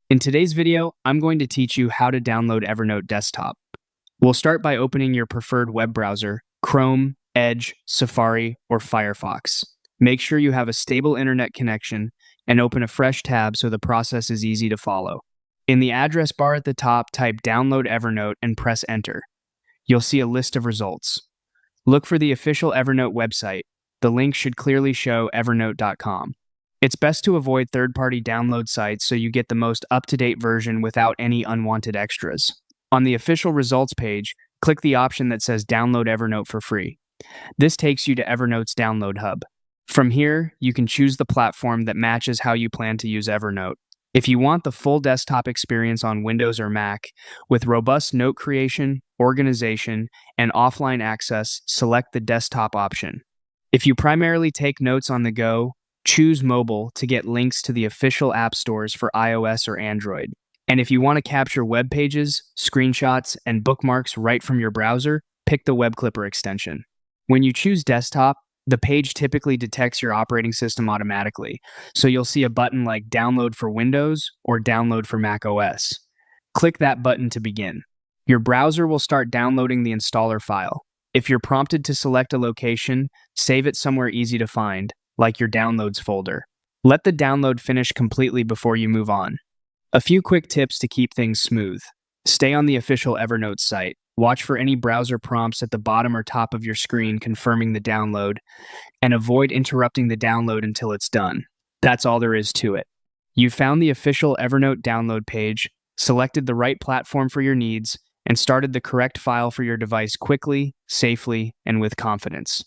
In today's video, I'm going to teach you how to download Evernote Desktop. We'll start by opening your preferred web browser, Chrome, Edge, Safari, or Firefox. Make sure you have a stable internet connection and open a fresh tab so the process is easy to follow. In the address bar at the top, type Download Evernote and press Enter. You'll see a list of results. Look for the official Evernote website. The link should clearly show evernote.com. It's best to avoid third-party download sites so you get the most up-to-date version without any unwanted extras. On the official results page, click the option that says Download Evernote for free. This takes you to Evernote's download hub. From here, you can choose the platform that matches how you plan to use Evernote. If you want the full desktop experience on Windows or Mac, with robust note creation, organization, and offline access, select the desktop option. If you primarily take notes on the go, choose mobile to get links to the official app stores for iOS or Android. And if you want to capture web pages, screenshots, and bookmarks right from your browser, pick the Web Clipper extension. When you choose desktop, the page typically detects your operating system automatically, so you'll see a button like Download for Windows or Download for Mac OS. Click that button to begin. Your browser will start downloading the installer file. If you're prompted to select a location, save it somewhere easy to find, like your Downloads folder. Let the download finish completely before you move on. A few quick tips to keep things smooth. Stay on the official Evernote site. Watch for any browser prompts at the bottom or top of your screen confirming the download, and avoid interrupting the download until it's done. That's all there is to it. You found the official Evernote download page, selected the right platform for your needs, and started the correct file for your device quickly, safely, and with confidence.